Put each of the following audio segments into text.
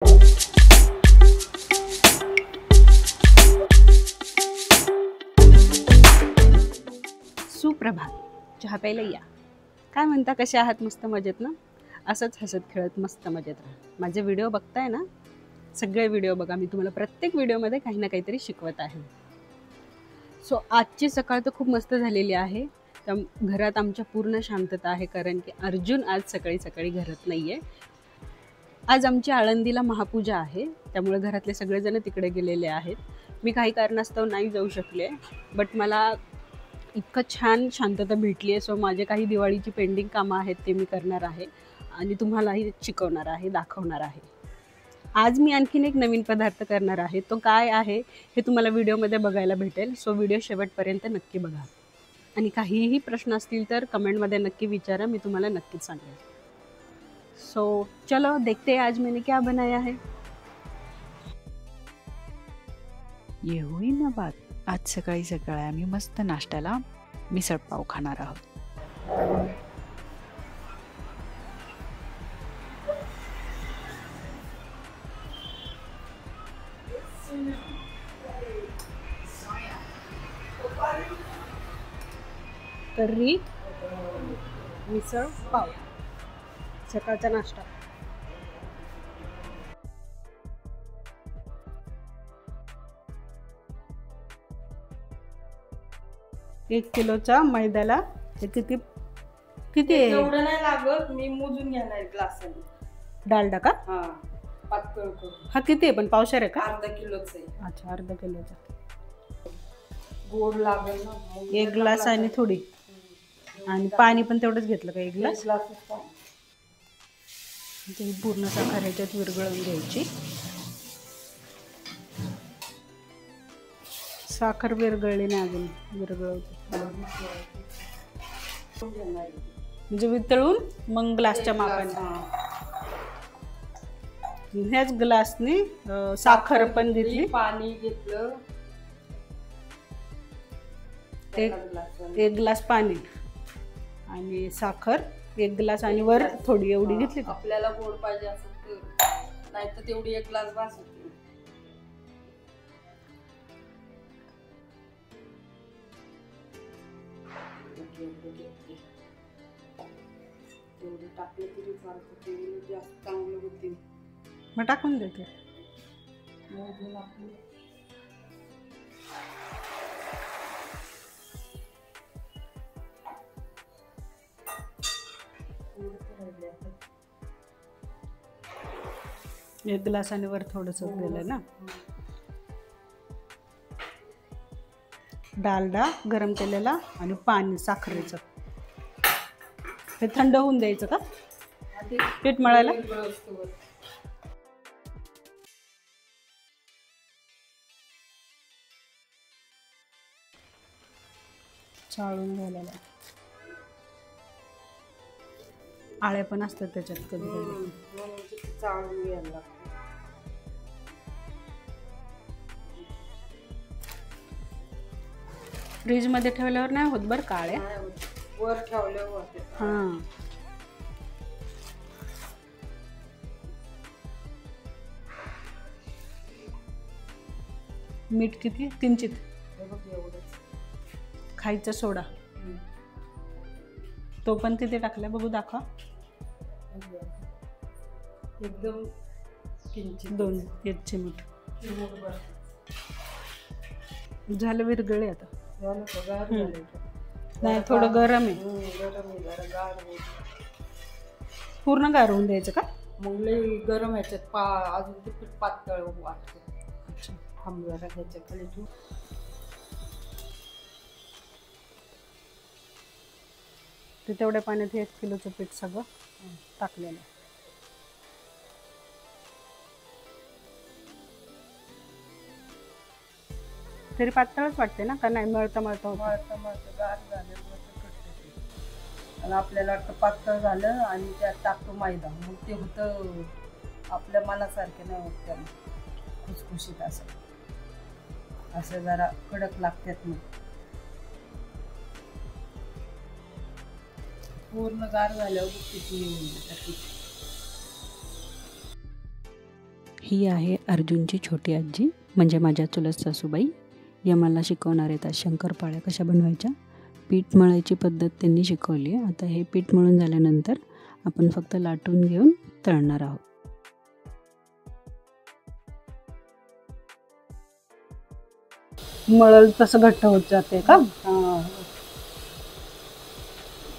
सुप्रभात, चहा प्यायला या. काय म्हणता, कसे आहात? मस्त मजेत ना? असंच हसत खेळत मस्त मजेत राहा. माझे व्हिडिओ बघताय ना? सगळे व्हिडिओ बघा. मी तुम्हाला प्रत्येक व्हिडिओमध्ये काही ना काहीतरी शिकवत आहे. सो आजची सकाळ तर खूप मस्त झालेली आहे. तर घरात आमच्या पूर्ण शांतता आहे, कारण की अर्जुन आज सकाळी सकाळी घरात नाही आहे. आज आमची आळंदीला महापूजा आहे, त्यामुळे घरातले सगळेजण तिकडे गेलेले आहेत. मी काही कारणास्तव नाही जाऊ शकले, बट मला इतकं छान शांतता भेटली आहे. सो माझे काही दिवाळीची पेंडिंग कामं आहेत ते मी करणार आहे आणि तुम्हालाही शिकवणार आहे, दाखवणार आहे. आज मी आणखीन एक नवीन पदार्थ करणार आहे. तो काय आहे हे तुम्हाला व्हिडिओमध्ये बघायला भेटेल. सो व्हिडिओ शेवटपर्यंत नक्की बघा आणि काहीही प्रश्न असतील तर कमेंटमध्ये नक्की विचारा, मी तुम्हाला नक्कीच सांगेन. सो चलो देखते हैं आज मैंने क्या बनाया है. ये हुई ना बात. आज सकाळी सकाळी आम्ही मस्त नाश्त्याला मिसळ पाव खाणार आहोत. तर्री मिसळ पाव सकाळचा नाश्ता. एक किलोचा मैद्याला हे किती आहे? एवढं नाही लागत, मी मोजून घेणार ग्लासाने. डालडा का? हा, पातळ करून. हा किती आहे पण? पावशेर आहे का? अर्धा किलोच आहे. अच्छा, अर्धा किलोचा. गोड लागेल ना. एक ग्लास आणि थोडी, आणि पाणी पण तेवढंच घेतलं का? एक ग्लास. ही पूर्ण साखर ह्याच्यात विरघळून घ्यायची. साखर विरघळली नाही अजून, विरघळवते म्हणजे वितळून मग ग्लासच्या मापाने. ह्याच ग्लासने साखर पण घेतली, पाणी घेतलं, एक ग्लास पाणी आणि साखर एक ग्लास आणि वर थोडी एवढी घेतली का? आपल्याला गोड पाहिजे असेल तर, नाही तर तेवढी एक ग्लास भास होते. तेवढी टाकली तरी चालतं, तेवढी जास्त चांगलं होते. मग टाकून देते. एक ग्लास आणि वर थोडंसं दिलं ना. डालडा गरम केलेला आणि पाणी साखरेचं, हे थंड होऊन द्यायचं का पीठ मळायला? चाळून घालायला. आळ्या पण असतात त्याच्यात कधी कधी. चाळून घ्यायला लागतं. फ्रीज मध्ये ठेवल्यावर नाही होत बरं काळ्या, वर ठेवल्यावर. हां, मीठ किती? किंचित. खायचा सोडा तो पण किती टाकला बघू, दाखवा. एकदम किंचित, 2-1 चिमूट. झालं, विरघळे आता. नाही, थोडं गरम आहे. पूर्ण गार होऊन द्यायचं का? मग लई गरम ह्याच्यात अजून ते पीठ पातळ वाटतं. अच्छा, थांबूया ह्याच्या खाली ठेवू. ते तेवढ्या पाण्यात 1 किलोचं पीठ सगळं टाकलेलं. तरी पातळच वाटते ना, का नाही? मळता मळता गार झालं आणि आपल्याला वाटतं पातळ झालं आणि त्यात टाकतो मैदा, मग ते होतं आपल्या मनासारखे नाही होत, त्याला खुसखुशीत असं जरा कडक लागतात. मग पूर्ण गार झाल्यावर किती ही आहे अर्जुनची छोटी आजी, म्हणजे माझ्या चुलत सासूबाई. या मला शिकवणार आहेत आज शंकरपाळ्या कशा बनवायच्या. पीठ मळायची पद्धत त्यांनी शिकवली आहे. आता हे पीठ मळून झाल्यानंतर आपण फक्त लाटून घेऊन तळणार आहोत. मळल तसं घट्ट होत जाते का? हां,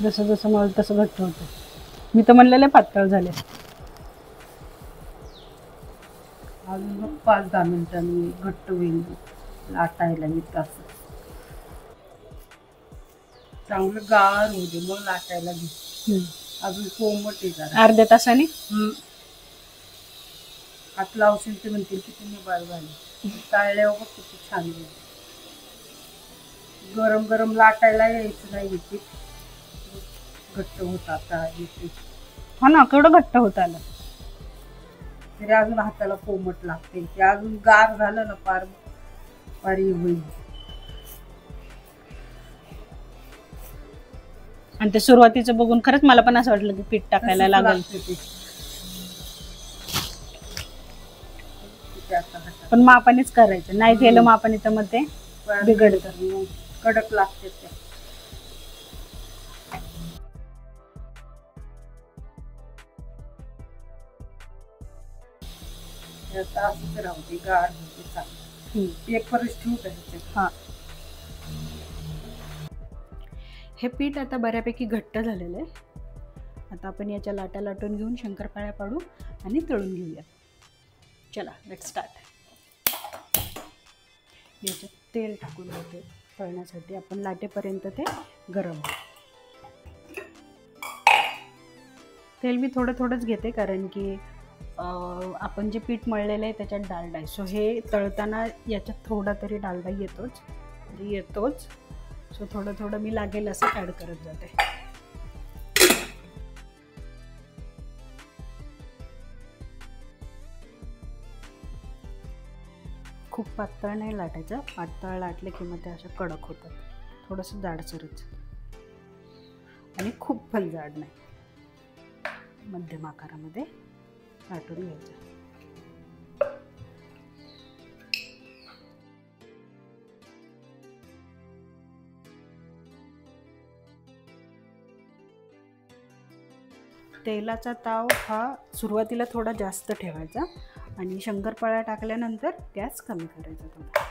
जसं जसं मळल तसं घट्ट होतं. मी तर म्हणलेले पातळ झाले. अजून 5-10 मिनिटांनी घट्ट होईल लाटायला. मी तसं चांगलं गार होऊ दे मग लाटायला घे. अजून कोमट आहे जरा. अर्ध्या तासाने हात लावशील ते म्हणतील किती निबाळ झाली. तळल्यावर बघ किती छान होईल. गरम गरम लाटायला यायचं नाही. ते घट्ट होत आता येते. हा ना, केवढं घट्ट होत आलं. तरी अजून हाताला कोमट लागते. ते अजून गार झालं ना फार फारी होईल. आणि ते सुरुवातीचं बघून खरंच मला पण असं वाटलं की पीठ टाकायला लागेल. लागते ते. किती आता घट्ट. पण मापानेच करायचं, नाही केलं मापाने तर मग ते बिघडतं. कडक लागते ते. आता असंच राहू दे, गार होते चांगलं. एक परत ठेवू द्यायचे. हा, हे पीठ आता बऱ्यापैकी घट्ट झालेलं आहे. आता आपण याच्या लाटा लाटून घेऊन शंकरपाळ्या पाडू आणि तळून घेऊया. चला, लेट्स स्टार्ट. याच्यात तेल टाकून घेते तळण्यासाठी. आपण लाटेपर्यंत ते गरम. तेल मी थोडं थोडंच घेते, कारण की आपण जे पीठ मळलेलं आहे त्याच्यात डालडा आहे. सो हे तळताना याच्यात थोडा तरी डालडा येतोच. सो थोडं थोडं मी लागेल असं ॲड करत जाते. खूप पातळ नाही लाटायचं. पातळ लाटले की मग ते अशा कडक होतात. थोडंसं जाडसरच आणि खूप पण जाड नाही. मध्यम आकारामध्ये लाटून घ्यायचं. तेलाचा ताव हा सुरुवातीला थोडा जास्त ठेवायचा आणि शंकरपाळ्या टाकल्यानंतर गॅस कमी करायचा. थोडा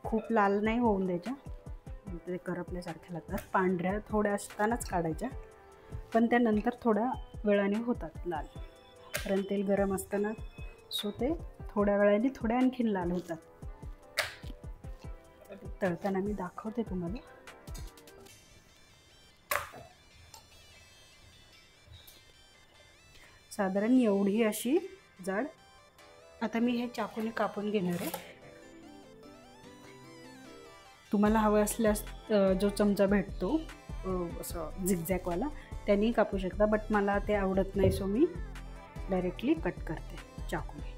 खूप लाल नाही होऊन द्यायच्या, ते करपल्यासारख्या लागतात. पांढऱ्या थोड्या असतानाच काढायच्या, पण त्यानंतर थोड्या वेळाने होतात लाल, कारण तेल गरम असताना. सो ते थोड्या वेळाने थोड्या आणखीन लाल होतात. तळताना मी दाखवते तुम्हाला. साधारण एवढी अशी जाड. आता मी हे चाकूने कापून घेणार आहे. तुम्हाला हवं असल्यास जो चमचा भेटतो असं झिगझॅगवाला त्यांनी कापू शकता, बट मला ते आवडत नाही. सो मी डायरेक्टली कट करते चाकूने.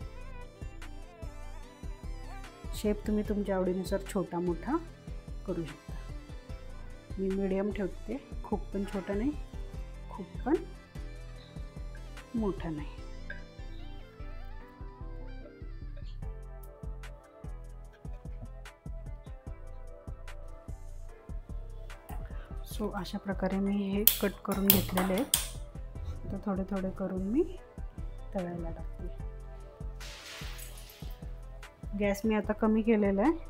शेप तुम्ही तुमच्या आवडीनुसार छोटा मोठा करू शकता. मी मीडियम ठेवते. खूप पण छोटा नाही, खूप पण मोठा नाही. सो अशा प्रकारे मी हे कट करून घेतलेले आहेत. तर थोडे थोडे करून मी तळायला टाकते. गॅस मी आता कमी केलेला आहे.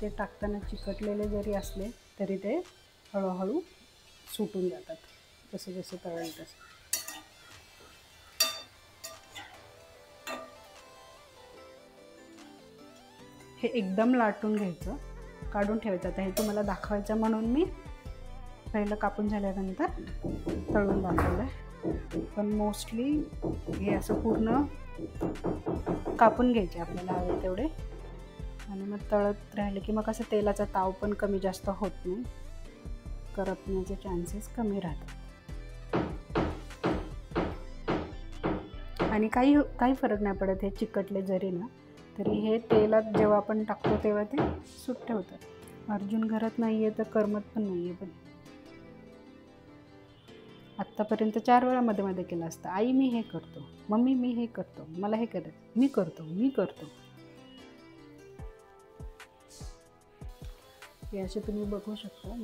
ते टाकताना चिकटलेले जरी असले तरी ते हळूहळू सुटून जातात, जसं जसं तळेल तसं. हे एकदम लाटून घ्यायचं, काढून ठेवायचं. आता हे तुम्हाला दाखवायचं म्हणून मी पहिलं कापून झाल्यानंतर तळून दाखवलं आहे. पण मोस्टली हे असं पूर्ण कापून घ्यायचे आपल्याला हवे तेवढे, आणि मग तळत राहिले की मग असं तेलाचा ताव पण कमी जास्त होत नाही, करपण्याचे चान्सेस कमी राहतात. आणि काही फरक नाही पडत हे चिकटले जरी ना, तरी हे तेलात जेव्हा आपण टाकतो तेव्हा ते सुट्टे होतात. अर्जुन घरात नाही आहे तर करमत पण नाही आहे. पण आत्तापर्यंत 4 वेळा मध्ये मध्ये केलं असतं. आई मी हे करतो, मम्मी मी हे करतो, मला हे करायचं, मी करतो. हे असे तुम्ही बघू शकता.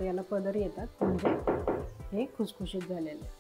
याला पदर येतात, म्हणजे हे खुसखुशीत झालेलं आहे.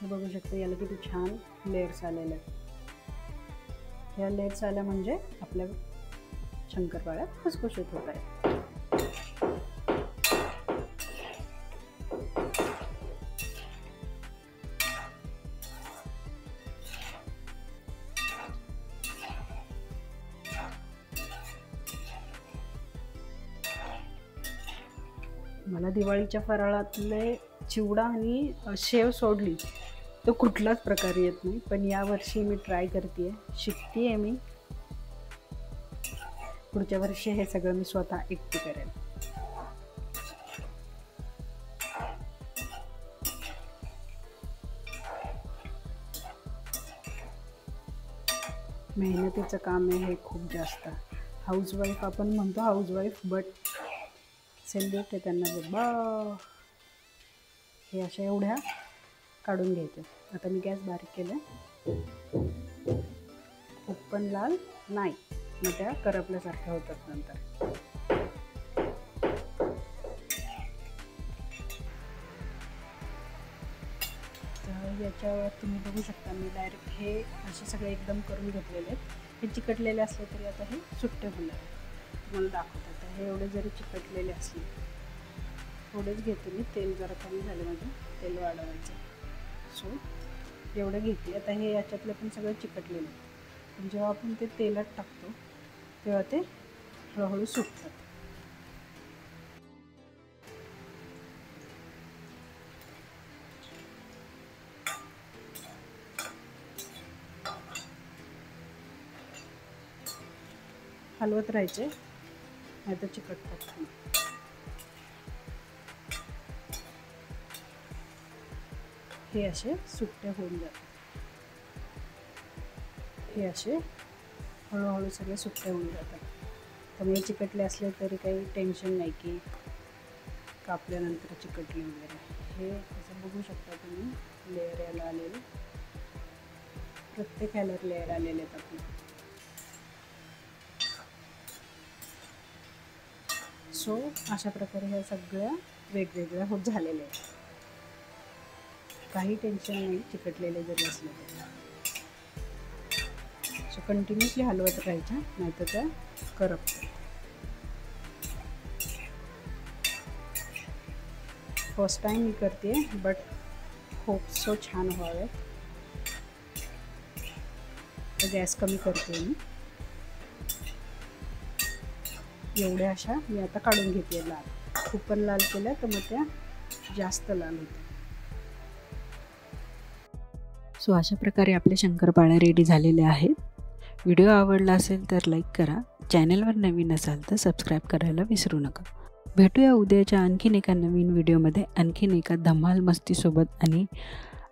हे बघू शकता, याला किती छान लेयर्स आलेले आहेत. ह्या लेयर्स आल्या म्हणजे आपल्या शंकरपाळ्या खुसखुशीत होत आहेत. मला दिवाळीच्या फराळातले चिवडा आणि शेव सोडली तो कुठलाच प्रकार येत नाही, पण यावर्षी मी ट्राय करते, शिकते मी. पुढच्या वर्षी हे सगळं मी स्वतः एकटी करेन. मेहनतीचं काम आहे हे खूप जास्त. हाऊसवाईफ आपण म्हणतो हाऊसवाईफ, बट सेलिब्रेट आहे त्यांना. बाबा हे अशा एवढ्या काढून घ्यायच्या. आता मी गॅस बारीक केला, खूप पण लाल नाही, मग त्या करपल्यासारख्या होतात नंतर. तर याच्यावर तुम्ही बघू शकता, मी डायरेक्ट हे असे सगळे एकदम करून घेतलेले आहेत. हे चिकटलेले असले तरी आता हे सुट्टे होणार आहेत, तुम्हाला दाखवतात. हे एवढे जरी चिकटलेले असले, थोडेच घेते मी. तेल जरा कमी झालं माझं, तेल वाढवायचं. सो एवढं घेते. आता हे याच्यातले पण सगळं चिकटलेलं आहे, पण जेव्हा आपण ते तेलात टाकतो तेव्हा ते हळूहळू सुटतात. हलवत राहायचे, नाही तर चिकटतात. हे असे सुट्टे होऊन जातात. हे असे हळूहळू सगळे सुट्टे होऊन जातात. त्यामुळे चिकटले असले तरी काही टेन्शन नाही की कापल्यानंतर चिकटले वगैरे. हे असं बघू शकता तुम्ही, लेअर याला आलेले, प्रत्येक ह्याला लेअर आलेले आहेत आपले. सो अशा प्रकारे ह्या सगळ्या वेगवेगळ्या होत झालेल्या आहेत. काही टेन्शन नाही चिकटलेले जरी असले तरी. सो कंटिन्युअसली हलवत राहायच्या, नाहीतर त्या करपतात. फर्स्ट टाइम मी करते, बट होप सो छान व्हावे. तर गॅस कमी करते मी. एवढ्या अशा मी आता काढून घेते लाल. खूप पण लाल केल्या तर मग त्या जास्त लाल होते. सो अशा प्रकारे आपले शंकरपाळ्या रेडी झालेले आहेत. व्हिडिओ आवडला असेल तर लाईक करा. चॅनलवर नवीन असाल तर सबस्क्राईब करायला विसरू नका. भेटूया उद्याच्या आणखीन एका नवीन व्हिडिओमध्ये, आणखीन एका धमाल मस्तीसोबत आणि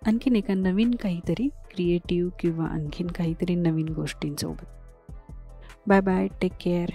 आणखीन एका नवीन काहीतरी क्रिएटिव्ह किंवा आणखीन काहीतरी नवीन गोष्टींसोबत. Bye bye, take care.